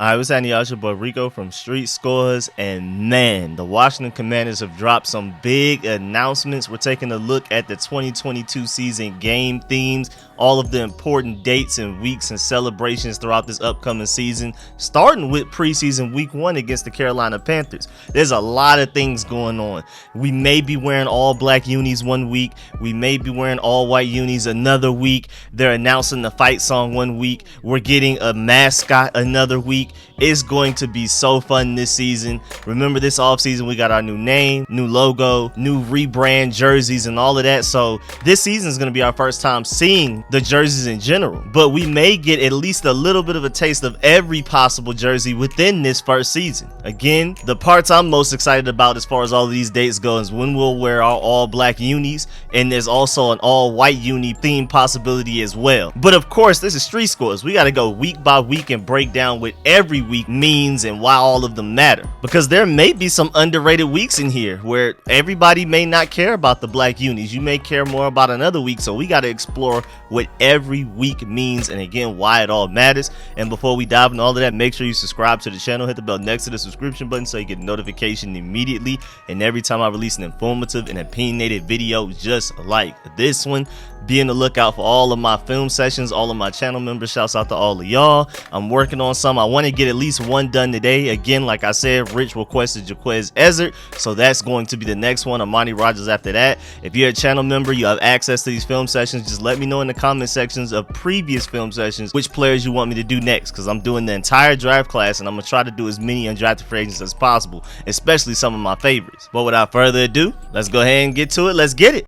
I was happening, y'all? It's your boy Rico from Street Scores, and man, the Washington Commanders have dropped some big announcements. We're taking a look at the 2022 season game themes, all of the important dates and weeks and celebrations throughout this upcoming season, starting with preseason week 1 against the Carolina Panthers. There's a lot of things going on. We may be wearing all black unis one week. We may be wearing all white unis another week. They're announcing the fight song one week. We're getting a mascot another week. It's going to be so fun this season. Remember, this offseason we got our new name, new logo, new rebrand jerseys and all of that. So this season is going to be our first time seeing the jerseys in general, but we may get at least a little bit of a taste of every possible jersey within this first season. Again, the parts I'm most excited about as far as all of these dates go is when we'll wear our all black unis, and there's also an all white uni theme possibility as well. But of course, this is Street Scores. We got to go week by week and break down what every week means and why all of them matter, because there may be some underrated weeks in here where everybody may not care about the black unis. You may care more about another week, so we got to explore what every week means and again why it all matters. And before we dive into all of that, make sure you subscribe to the channel, hit the bell next to the subscription button so you get notification immediately and every time I release an informative and opinionated video just like this one. Be on the lookout for all of my film sessions, all of my channel members. Shouts out to all of y'all. I'm working on some. I want to get at least one done today. Again, like I said, Rich requested Jaquez Ezzard, so that's going to be the next one. Amani Rogers after that. If you're a channel member, you have access to these film sessions. Just let me know in the comment sections of previous film sessions which players you want me to do next, because I'm doing the entire draft class and I'm going to try to do as many undrafted free agents as possible, especially some of my favorites. But without further ado, let's go ahead and get to it. Let's get it.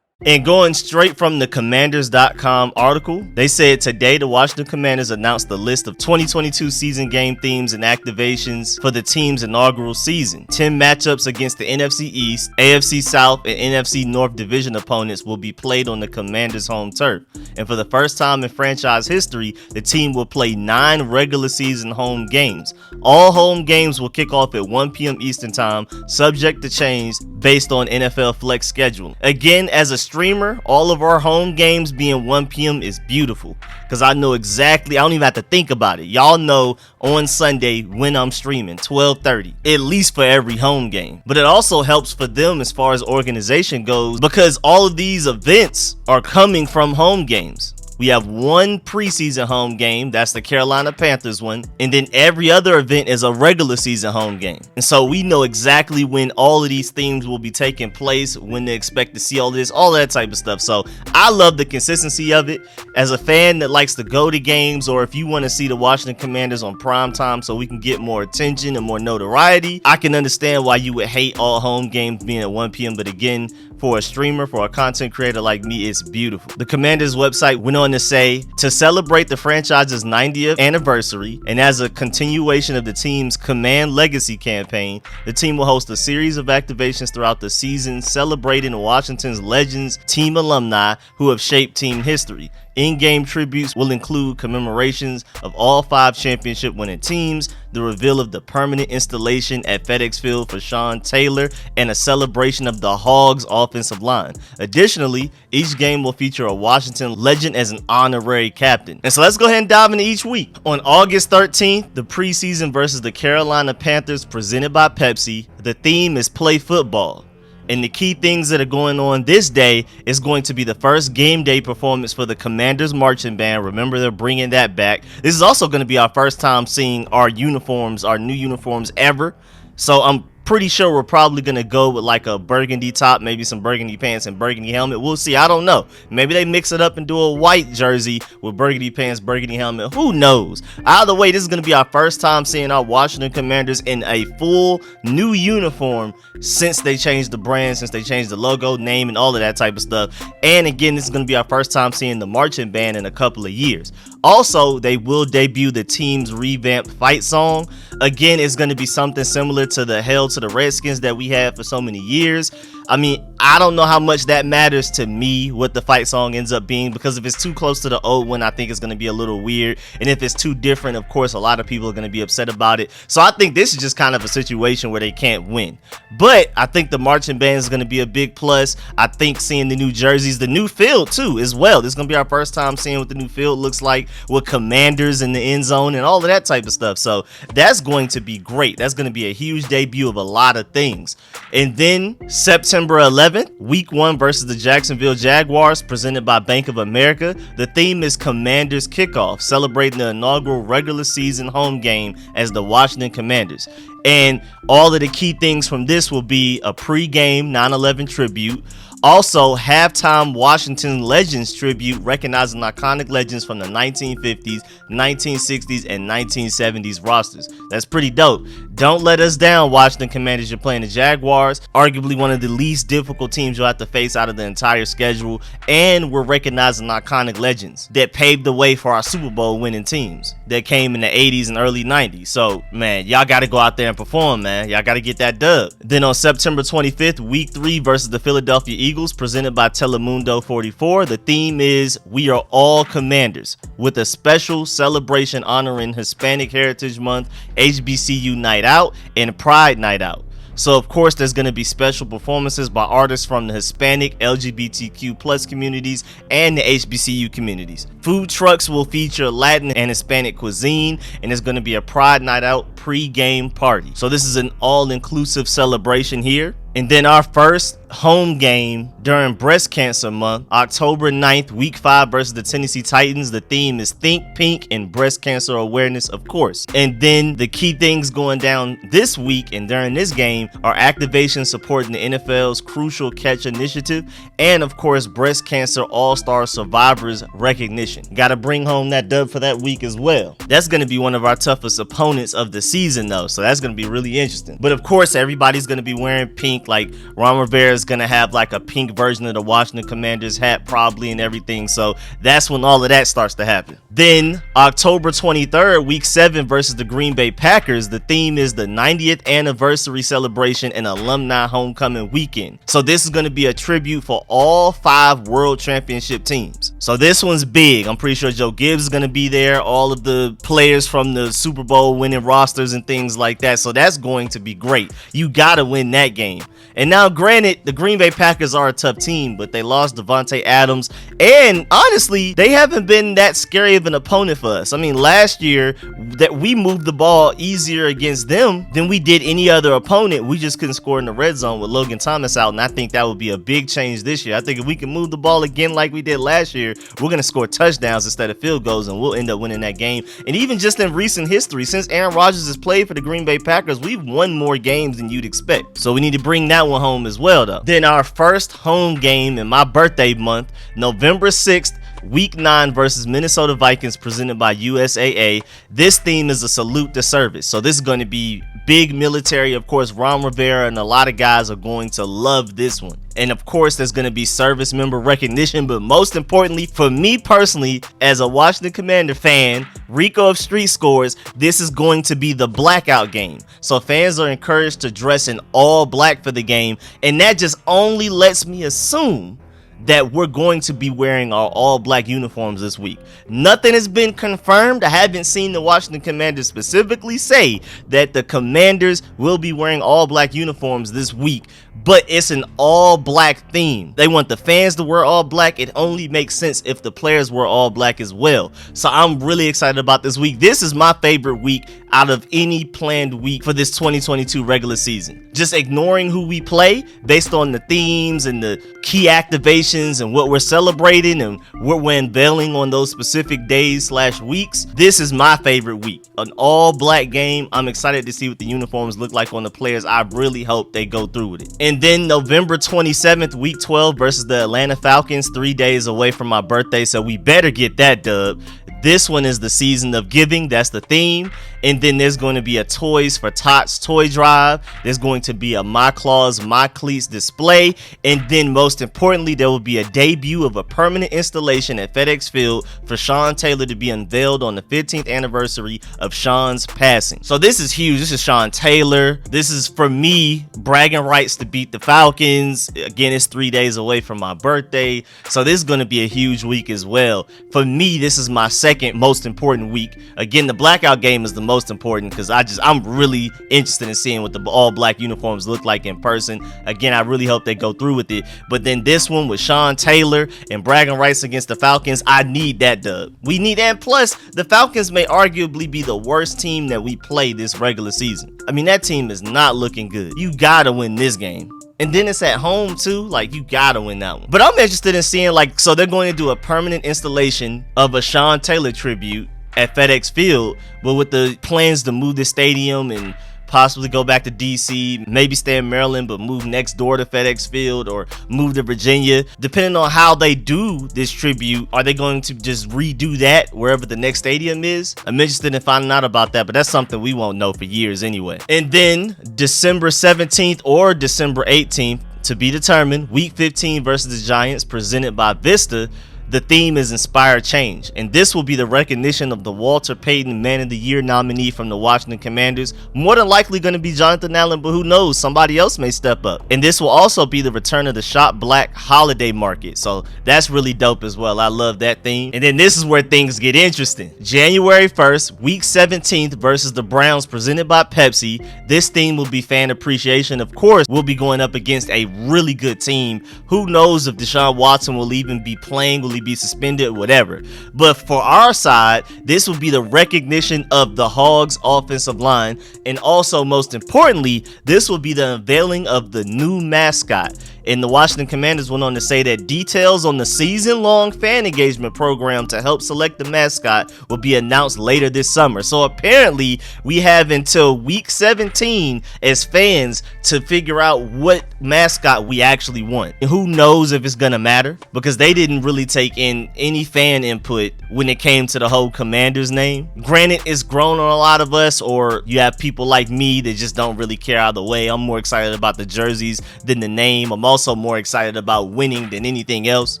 And going straight from the commanders.com article, they said today the Washington Commanders announced the list of 2022 season game themes and activations for the team's inaugural season. 10 matchups against the NFC East, AFC South, and NFC North division opponents will be played on the Commanders' home turf. And for the first time in franchise history, the team will play 9 regular season home games. All home games will kick off at 1 p.m. Eastern time, subject to change based on NFL Flex scheduling. Again, as a streamer, all of our home games being 1 p.m. is beautiful, because I know exactly, I don't even have to think about it. Y'all know on Sunday when I'm streaming, 12:30, at least for every home game. But it also helps for them as far as organization goes, because all of these events are coming from home games. We have one preseason home game, that's the Carolina Panthers one, and then every other event is a regular season home game. And so we know exactly when all of these themes will be taking place, when to expect to see all this, all that type of stuff. So I love the consistency of it. As a fan that likes to go to games, or if you want to see the Washington Commanders on prime time so we can get more attention and more notoriety, I can understand why you would hate all home games being at 1 p.m. But again, for a streamer, for a content creator like me, it's beautiful. The Commanders website went on to say, to celebrate the franchise's 90th anniversary and as a continuation of the team's Command Legacy campaign, the team will host a series of activations throughout the season celebrating Washington's legends, team alumni who have shaped team history. In-game tributes will include commemorations of all 5 championship winning teams, the reveal of the permanent installation at FedEx Field for Sean Taylor, and a celebration of the Hogs offensive line. Additionally, each game will feature a Washington legend as an honorary captain. And so let's go ahead and dive into each week. On August 13th, the preseason versus the Carolina Panthers presented by Pepsi. The theme is play football. And the key things that are going on this day is going to be the first game day performance for the Commanders marching band. Remember, they're bringing that back. This is also going to be our first time seeing our uniforms, our new uniforms ever. So I'm pretty sure we're probably going to go with like a burgundy top, maybe some burgundy pants and burgundy helmet. We'll see. I don't know. Maybe they mix it up and do a white jersey with burgundy pants, burgundy helmet. Who knows? Either way, this is going to be our first time seeing our Washington Commanders in a full new uniform since they changed the brand, since they changed the logo, name, and all of that type of stuff. And again, this is going to be our first time seeing the marching band in a couple of years. Also, they will debut the team's revamped fight song. Again, it's going to be something similar to the Hail to the Redskins that we had for so many years. I mean, I don't know how much that matters to me, what the fight song ends up being, because if it's too close to the old one, I think it's going to be a little weird. And if it's too different, of course, a lot of people are going to be upset about it. So I think this is just kind of a situation where they can't win. But I think the marching band is going to be a big plus. I think seeing the new jerseys, the new field too, as well. This is going to be our first time seeing what the new field looks like with Commanders in the end zone and all of that type of stuff. So that's going to be great. That's going to be a huge debut of a lot of things. And then September 11th, week 1 versus the Jacksonville Jaguars, presented by Bank of America. The theme is Commanders Kickoff, celebrating the inaugural regular season home game as the Washington Commanders. And all of the key things from this will be a pre-game 9/11 tribute. Also, halftime Washington Legends tribute, recognizing iconic legends from the 1950s, 1960s, and 1970s rosters. That's pretty dope. Don't let us down, Washington Commanders. You're playing the Jaguars, arguably one of the least difficult teams you'll have to face out of the entire schedule. And we're recognizing iconic legends that paved the way for our Super Bowl winning teams that came in the 80s and early 90s. So, man, y'all got to go out there and perform, man. Y'all got to get that dub. Then on September 25th, week 3 versus the Philadelphia Eagles, presented by Telemundo 44. The theme is We Are All Commanders, with a special celebration honoring Hispanic Heritage Month, HBCU Night Out, and Pride Night Out. So of course there's going to be special performances by artists from the Hispanic, LGBTQ plus communities and the HBCU communities. Food trucks will feature Latin and Hispanic cuisine, and there's going to be a Pride Night Out pre-game party. So this is an all-inclusive celebration here. And then our first home game during Breast Cancer Month, October 9th, week 5 versus the Tennessee Titans. The theme is Think Pink and breast cancer awareness, of course. And then the key things going down this week and during this game are activation supporting the NFL's Crucial Catch Initiative and, of course, Breast Cancer All-Star Survivors recognition. Got to bring home that dub for that week as well. That's going to be one of our toughest opponents of the season, though, so that's going to be really interesting. But, of course, everybody's going to be wearing pink. Like Ron Rivera is gonna have like a pink version of the Washington Commanders hat probably and everything, so that's when all of that starts to happen. Then October 23rd, week 7 versus the Green Bay Packers. The theme is the 90th anniversary celebration and alumni homecoming weekend. So this is going to be a tribute for all 5 world championship teams. So this one's big. I'm pretty sure Joe Gibbs is going to be there, all of the players from the Super Bowl winning rosters and things like that. So that's going to be great. You gotta win that game. And now, granted, the Green Bay Packers are a tough team, but they lost Devontae Adams, and honestly, they haven't been that scary of an opponent for us. I mean, last year, that we moved the ball easier against them than we did any other opponent. We just couldn't score in the red zone with Logan Thomas out, and I think that would be a big change this year. I think if we can move the ball again like we did last year, we're going to score touchdowns instead of field goals, and we'll end up winning that game. And even just in recent history, since Aaron Rodgers has played for the Green Bay Packers, we've won more games than you'd expect. So we need to bring that one home as well, though. Then our first home game in my birthday month, November 6th, week 9 versus Minnesota Vikings, presented by USAA. This theme is a salute to service. So this is going to be big military. Of course, Ron Rivera and a lot of guys are going to love this one. And of course, there's going to be service member recognition. But most importantly, for me personally, as a Washington Commander fan, Rico of Street Scores, this is going to be the blackout game. So fans are encouraged to dress in all black for the game. And that just only lets me assume that we're going to be wearing our all black uniforms this week. Nothing has been confirmed. I haven't seen the Washington Commanders specifically say that the Commanders will be wearing all black uniforms this week, but it's an all black theme. They want the fans to wear all black. It only makes sense if the players wear all black as well. So I'm really excited about this week. This is my favorite week out of any planned week for this 2022 regular season. Just ignoring who we play based on the themes and the key activations and what we're celebrating and what we're unveiling on those specific days/weeks. This is my favorite week. An all black game. I'm excited to see what the uniforms look like on the players. I really hope they go through with it. And then November 27th, week 12 versus the Atlanta Falcons, 3 days away from my birthday. So we better get that dub. This one is the season of giving. That's the theme. And then there's going to be a Toys for Tots toy drive. There's going to be a My Claws, My Cleats display. And then most importantly, there will be a debut of a permanent installation at FedEx Field for Sean Taylor to be unveiled on the 15th anniversary of Sean's passing. So this is huge. This is Sean Taylor. This is, for me, bragging rights to beat the Falcons. Again, it's 3 days away from my birthday, so this is going to be a huge week as well. For me, this is my second most important week. Again, the blackout game is the most important because I'm really interested in seeing what the all black uniforms look like in person. Again, I really hope they go through with it. But then this one with Sean Taylor and bragging rights against the Falcons, I need that dub. We need, and plus the Falcons may arguably be the worst team that we play this regular season. I mean, that team is not looking good. You gotta win this game. And then it's at home too, like you gotta win that one. But I'm interested in seeing, like, so they're going to do a permanent installation of a Sean Taylor tribute at FedEx Field, but with the plans to move the stadium and possibly go back to DC, maybe stay in Maryland, but move next door to FedEx Field or move to Virginia. Depending on how they do this tribute, are they going to just redo that wherever the next stadium is? I'm interested in finding out about that, but that's something we won't know for years anyway. And then December 17th or December 18th, to be determined, Week 15 versus the Giants, presented by Vista. The theme is Inspired Change, and this will be the recognition of the Walter Payton Man of the Year nominee from the Washington Commanders. More than likely going to be Jonathan Allen, but who knows, somebody else may step up. And this will also be the return of the Shop Black Holiday Market, so that's really dope as well. I love that theme. And then this is where things get interesting. January 1st, Week 17th versus the Browns, presented by Pepsi. This theme will be fan appreciation. Of course, we'll be going up against a really good team. Who knows if Deshaun Watson will even be playing, will he be suspended, whatever. But for our side, this will be the recognition of the Hogs offensive line, and also most importantly, this will be the unveiling of the new mascot. And the Washington Commanders went on to say that details on the season-long fan engagement program to help select the mascot will be announced later this summer. So apparently we have until Week 17 as fans to figure out what mascot we actually want. And who knows if it's gonna matter, because they didn't really take in any fan input when it came to the whole Commanders name. Granted, it's grown on a lot of us, or you have people like me that just don't really care either way. I'm more excited about the jerseys than the name. I'm also more excited about winning than anything else.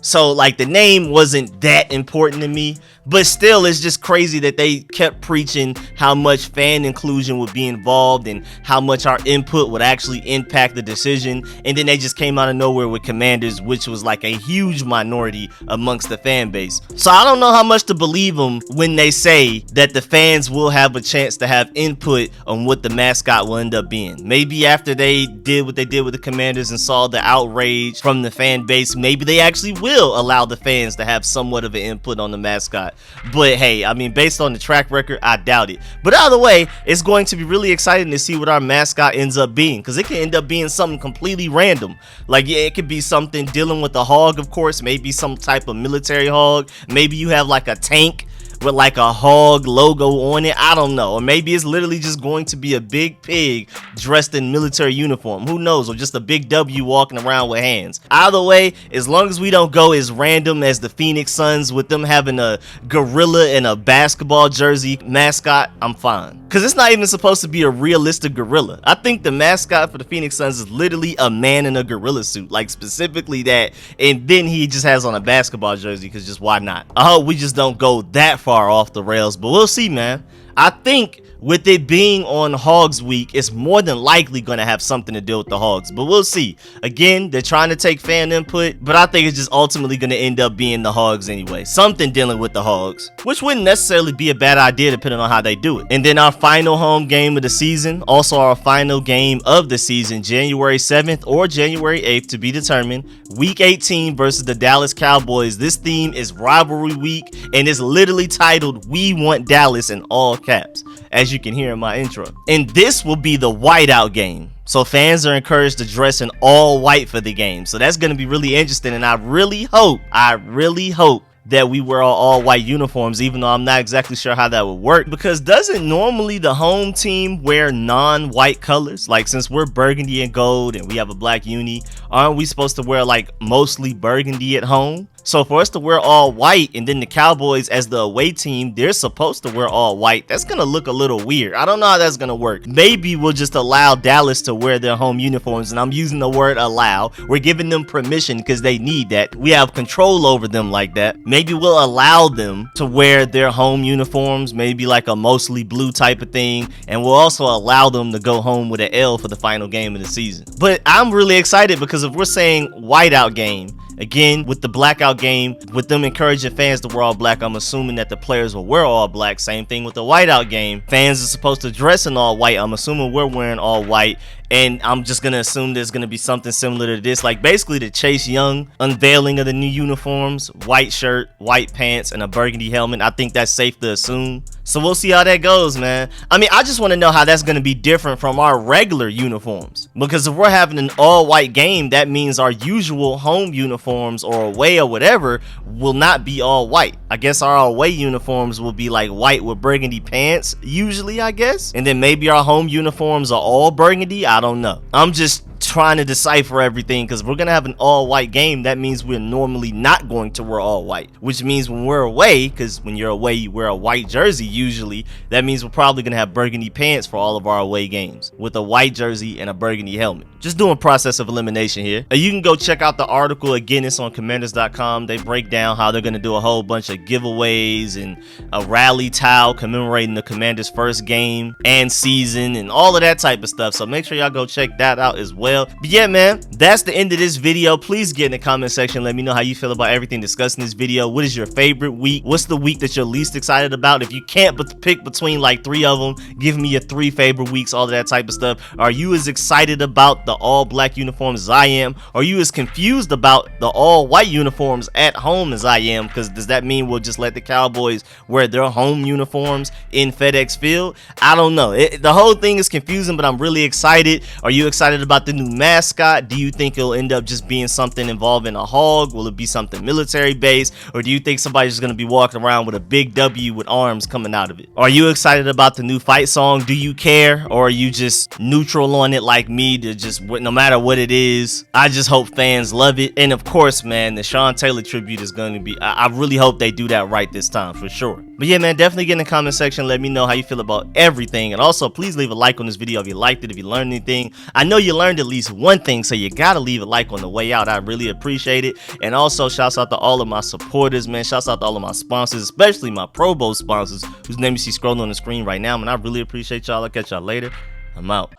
So like, the name wasn't that important to me, but still, it's just crazy that they kept preaching how much fan inclusion would be involved and how much our input would actually impact the decision. And then they just came out of nowhere with Commanders, which was like a huge minority amongst the fan base. So I don't know how much to believe them when they say that the fans will have a chance to have input on what the mascot will end up being. Maybe after they did what they did with the Commanders and saw the outrage from the fan base, maybe they actually will allow the fans to have somewhat of an input on the mascot. But hey, I mean, based on the track record, I doubt it. But either way, it's going to be really exciting to see what our mascot ends up being, because it can end up being something completely random. Like, yeah, it could be something dealing with the hog, of course, maybe some type of military hog. Maybe you have like a tank with like a hog logo on it. I don't know. Or maybe it's literally just going to be a big pig dressed in military uniform. Who knows? Or just a big W walking around with hands. Either way, as long as we don't go as random as the Phoenix Suns with them having a gorilla and a basketball jersey mascot, I'm fine. Because it's not even supposed to be a realistic gorilla. I think the mascot for the Phoenix Suns is literally a man in a gorilla suit. Like, specifically that. And then he just has on a basketball jersey, because just why not? I hope we just don't go that far off the rails, but we'll see, man. I think with it being on Hogs Week, it's more than likely going to have something to do with the Hogs, but we'll see. Again, they're trying to take fan input, but I think it's just ultimately going to end up being the Hogs anyway. Something dealing with the Hogs, which wouldn't necessarily be a bad idea depending on how they do it. And then our final home game of the season, also our final game of the season, January 7th or January 8th to be determined, Week 18 versus the Dallas Cowboys. This theme is Rivalry Week, and it's literally titled "We Want Dallas" in all caps, as you can hear in my intro. And this will be the whiteout game, so fans are encouraged to dress in all white for the game. So that's going to be really interesting, and I really hope that we wear all white uniforms, even though I'm not exactly sure how that would work, because doesn't normally the home team wear non-white colors? Like, since we're burgundy and gold and we have a black uni, aren't we supposed to wear like mostly burgundy at home? So for us to wear all white, and then the Cowboys as the away team, they're supposed to wear all white, that's gonna look a little weird. I don't know how that's gonna work. Maybe we'll just allow Dallas to wear their home uniforms, and I'm using the word allow. We're giving them permission because they need that. We have control over them like that. Maybe we'll allow them to wear their home uniforms, maybe like a mostly blue type of thing, and we'll also allow them to go home with an L for the final game of the season. But I'm really excited because if we're saying whiteout game, again, with the blackout game, with them encouraging fans to wear all black, I'm assuming that the players will wear all black. Same thing with the whiteout game. Fans are supposed to dress in all white. I'm assuming we're wearing all white. And I'm just going to assume there's going to be something similar to this. Like basically the Chase Young unveiling of the new uniforms, white shirt, white pants, and a burgundy helmet. I think that's safe to assume. So we'll see how that goes, man. I mean, I just want to know how that's going to be different from our regular uniforms. Because if we're having an all-white game, that means our usual home uniforms or away or whatever will not be all white. I guess our away uniforms will be like white with burgundy pants, usually, I guess. And then maybe our home uniforms are all burgundy. I don't know. I'm just trying to decipher everything because we're gonna have an all-white game. That means we're normally not going to wear all white, which means when we're away, because when you're away you wear a white jersey usually, that means we're probably gonna have burgundy pants for all of our away games with a white jersey and a burgundy helmet. Just doing process of elimination here. You can go check out the article. Again, it's on commanders.com. They break down how they're gonna do a whole bunch of giveaways and a rally towel commemorating the Commanders' first game and season and all of that type of stuff. So make sure y'all go check that out as well. But yeah, man, that's the end of this video. Please get in the comment section. Let me know how you feel about everything discussed in this video. What is your favorite week? What's the week that you're least excited about? If you can't pick between like 3 of them, give me your 3 favorite weeks, all of that type of stuff. Are you as excited about the all black uniforms as I am? Are you as confused about the all white uniforms at home as I am? Because does that mean we'll just let the Cowboys wear their home uniforms in FedEx Field? I don't know. The whole thing is confusing, but I'm really excited. Are you excited about the new mascot? Do you think it'll end up just being something involving a hog? Will it be something military based? Or do you think somebody's just going to be walking around with a big W with arms coming out of it? Are you excited about the new fight song? Do you care? Or are you just neutral on it like me, to just no matter what it is? I just hope fans love it. And of course, man, the Sean Taylor tribute is going to be, I really hope they do that right this time for sure. But yeah, man, definitely get in the comment section. Let me know how you feel about everything. And also, please leave a like on this video if you liked it, if you learned anything. I know you learned at least one thing, so you gotta leave a like on the way out. I really appreciate it. And also, shouts out to all of my supporters, man. Shouts out to all of my sponsors, especially my Pro Bowl sponsors, whose name you see scrolling on the screen right now. Man, I really appreciate y'all. I'll catch y'all later. I'm out.